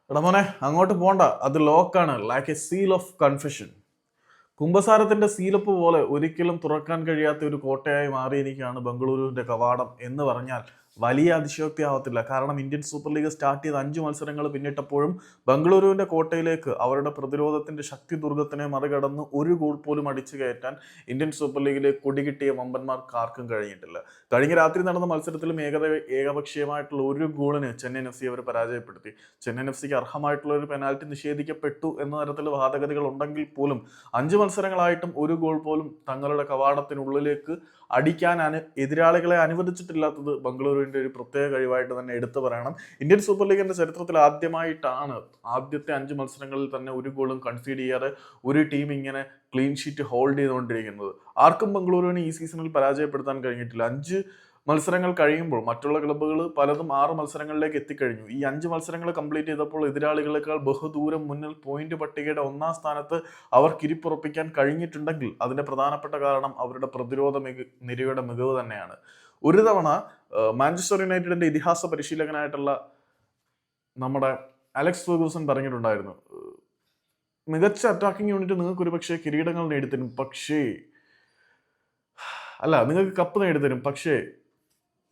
എടാ മോനെ അങ്ങോട്ട് പോണ്ട, അത് ലോക്കാണ്. Like a seal of confession. കുംഭസാരത്തിന്റെ സീലപ്പ് പോലെ ഒരിക്കലും തുറക്കാൻ കഴിയാത്ത ഒരു കോട്ടയായി മാറിയിരിക്കുകയാണ് ബംഗളൂരുവിന്റെ കവാടം എന്ന് പറഞ്ഞാൽ വലിയ അതിശയോക്തി ആവത്തില്ല. കാരണം ഇന്ത്യൻ സൂപ്പർ ലീഗ് സ്റ്റാർട്ട് ചെയ്ത് 5 മത്സരങ്ങൾ പിന്നിട്ടപ്പോഴും ബംഗളൂരുവിന്റെ കോട്ടയിലേക്ക് അവരുടെ പ്രതിരോധത്തിന്റെ ശക്തി ദുർഗത്തിനെ മറികടന്ന് ഒരു ഗോൾ പോലും അടിച്ചു കയറ്റാൻ ഇന്ത്യൻ സൂപ്പർ ലീഗിലെ കൊടികിട്ടിയ വമ്പന്മാർക്ക് ആർക്കും കഴിഞ്ഞിട്ടില്ല. കഴിഞ്ഞ രാത്രി നടന്ന മത്സരത്തിലും ഏകപക്ഷീയമായിട്ടുള്ള ഒരു ഗോളിന് ചെന്നൈയിൻ എഫ് സി അവർ പരാജയപ്പെടുത്തി. ചെന്നൈയിൻ എഫ് സിക്ക് അർഹമായിട്ടുള്ള ഒരു പെനാൽറ്റി നിഷേധിക്കപ്പെട്ടു എന്ന തരത്തിൽ വാദഗതികൾ ഉണ്ടെങ്കിൽ പോലും 5 മത്സരങ്ങളായിട്ടും ഒരു ഗോൾ പോലും തങ്ങളുടെ കവാടത്തിനുള്ളിലേക്ക് അടിക്കാൻ എതിരാളികളെ അനുവദിച്ചിട്ടില്ലാത്തത് ബംഗളൂരുവിന്റെ ഒരു പ്രത്യേക കഴിവായിട്ട് തന്നെ എടുത്തു പറയണം. ഇന്ത്യൻ സൂപ്പർ ലീഗിന്റെ ചരിത്രത്തിൽ ആദ്യമായിട്ടാണ് ആദ്യത്തെ 5 മത്സരങ്ങളിൽ തന്നെ ഒരു ഗോളും കൺസീഡ് ചെയ്യാതെ ഒരു ടീം ഇങ്ങനെ ക്ലീൻ ഷീറ്റ് ഹോൾഡ് ചെയ്തുകൊണ്ടിരിക്കുന്നത്. ആർക്കും ബംഗളൂരുവിനെ ഈ സീസണിൽ പരാജയപ്പെടുത്താൻ കഴിഞ്ഞിട്ടില്ല. 5 മത്സരങ്ങൾ കഴിയുമ്പോൾ മറ്റുള്ള ക്ലബ്ബുകൾ പലതും 6 മത്സരങ്ങളിലേക്ക് എത്തിക്കഴിഞ്ഞു. ഈ 5 മത്സരങ്ങൾ കംപ്ലീറ്റ് ചെയ്തപ്പോൾ എതിരാളികളെക്കാൾ ബഹുദൂരം മുന്നിൽ പോയിന്റ് പട്ടികയുടെ 1ാം സ്ഥാനത്ത് അവർക്ക് ഇരിപ്പുറപ്പിക്കാൻ കഴിഞ്ഞിട്ടുണ്ടെങ്കിൽ അതിന്റെ പ്രധാനപ്പെട്ട കാരണം അവരുടെ പ്രതിരോധ നിരയുടെ മികവ് തന്നെയാണ്. ഒരു തവണ മാഞ്ചസ്റ്റർ യുണൈറ്റഡിന്റെ ഇതിഹാസ പരിശീലകനായിട്ടുള്ള നമ്മുടെ അലക്സ് ഫെർഗൂസൺ പറഞ്ഞിട്ടുണ്ടായിരുന്നു, മികച്ച അറ്റാക്കിംഗ് യൂണിറ്റ് നിങ്ങൾക്ക് ഒരുപക്ഷെ കിരീടങ്ങൾ നേടിത്തരും, നിങ്ങൾക്ക് കപ്പ് നേടിത്തരും, പക്ഷേ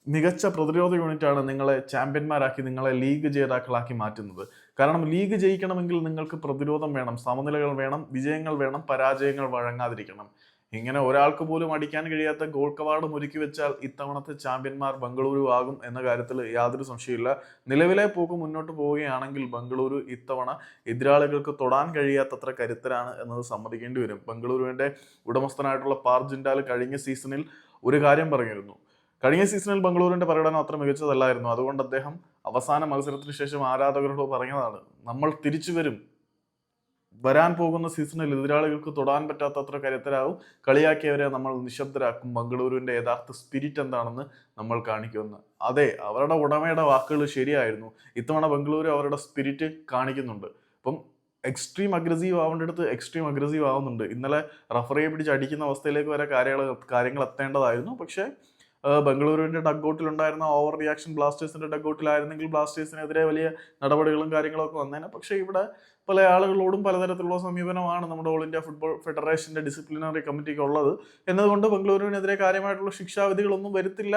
മികച്ച പ്രതിരോധ യൂണിറ്റാണ് നിങ്ങളെ ചാമ്പ്യന്മാരാക്കി, നിങ്ങളെ ലീഗ് ജേതാക്കളാക്കി മാറ്റുന്നത്. കാരണം ലീഗ് ജയിക്കണമെങ്കിൽ നിങ്ങൾക്ക് പ്രതിരോധം വേണം, സമനിലകൾ വേണം, വിജയങ്ങൾ വേണം, പരാജയങ്ങൾ വഴങ്ങാതിരിക്കണം. ഇങ്ങനെ ഒരാൾക്ക് പോലും അടിക്കാൻ കഴിയാത്ത ഗോൾ കവാടം ഒരുക്കി വെച്ചാൽ ഇത്തവണത്തെ ചാമ്പ്യന്മാർ ബംഗളൂരു ആകും എന്ന കാര്യത്തിൽ യാതൊരു സംശയമില്ല. നിലവിലെ പോക്ക് മുന്നോട്ട് പോവുകയാണെങ്കിൽ ബംഗളൂരു ഇത്തവണ എതിരാളികൾക്ക് തൊടാൻ കഴിയാത്തത്ര കരുത്തരാണ് എന്നത് സമ്മതിക്കേണ്ടി വരും. ബംഗളൂരുവിന്റെ ഉടമസ്ഥനായിട്ടുള്ള പാർജിൻഡാൽ കഴിഞ്ഞ സീസണിൽ ഒരു കാര്യം പറഞ്ഞിരുന്നു, കഴിഞ്ഞ സീസണിൽ ബംഗളൂരുവിന്റെ പ്രകടനം അത്ര മികച്ചതല്ലായിരുന്നു, അതുകൊണ്ട് അദ്ദേഹം അവസാന മത്സരത്തിന് ശേഷം ആരാധകരോട് പറഞ്ഞതാണ്, നമ്മൾ തിരിച്ചു വരും, വരാൻ പോകുന്ന സീസണിൽ എതിരാളികൾക്ക് തൊടാൻ പറ്റാത്തത്ര കരുത്തരാകും, കളിയാക്കിയവരെ നമ്മൾ നിശബ്ദരാക്കും, ബംഗളൂരുവിന്റെ യഥാർത്ഥ സ്പിരിറ്റ് എന്താണെന്ന് നമ്മൾ കാണിക്കുമെന്ന്. അതെ, അവരുടെ ഉടമയുടെ വാക്കുകൾ ശരിയായിരുന്നു. ഇത്തവണ ബംഗളൂരു അവരുടെ സ്പിരിറ്റ് കാണിക്കുന്നുണ്ട്. അപ്പം എക്സ്ട്രീം അഗ്രസീവ് ആവേണ്ടടുത്ത് എക്സ്ട്രീം അഗ്രസീവ് ആവുന്നുണ്ട്. ഇന്നലെ റഫറിയെ പിടിച്ച് അടിക്കുന്ന അവസ്ഥയിലേക്ക് വരെ കാര്യങ്ങൾ എത്തേണ്ടതായിരുന്നു. പക്ഷേ ബംഗളൂരുവിന്റെ ഡഗ്ഔട്ടിലുണ്ടായിരുന്ന ഓവർ റിയാക്ഷൻ ബ്ലാസ്റ്റേഴ്സിന്റെ ഡഗ്ഔട്ടിലായിരുന്നെങ്കിൽ ബ്ലാസ്റ്റേഴ്സിനെതിരെ വലിയ നടപടികളും കാര്യങ്ങളൊക്കെ വന്നേനെ. പക്ഷേ ഇവിടെ പല ആളുകളോടും പലതരത്തിലുള്ള സമീപനമാണ് നമ്മുടെ ഓൾ ഇന്ത്യ ഫുട്ബോൾ ഫെഡറേഷന്റെ ഡിസിപ്ലിനറി കമ്മിറ്റിക്ക് ഉള്ളത് എന്നതുകൊണ്ട് ബംഗളൂരുവിനെതിരെ കാര്യമായിട്ടുള്ള ശിക്ഷാവിധികളൊന്നും വരുത്തില്ല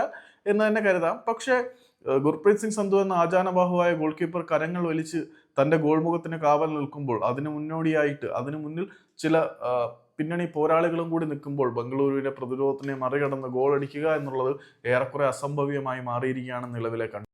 എന്ന് തന്നെ കരുതാം. പക്ഷേ ഗുർപ്രീത് സിംഗ് സന്ധു എന്ന ആചാനബാഹുവായ ഗോൾ കീപ്പർ കരങ്ങൾ വലിച്ച് തന്റെ ഗോൾ മുഖത്തിന് കാവൽ നിൽക്കുമ്പോൾ അതിന് മുന്നോടിയായിട്ട് അതിനു മുന്നിൽ ചില പിന്നണി പോരാളികളും കൂടി നിൽക്കുമ്പോൾ ബംഗളൂരുവിന്റെ പ്രതിരോധത്തിനെ മറികടന്ന് ഗോൾ അടിക്കുക എന്നുള്ളത് ഏറെക്കുറെ അസംഭവ്യമായി മാറിയിരിക്കുകയാണ് നിലവിലെ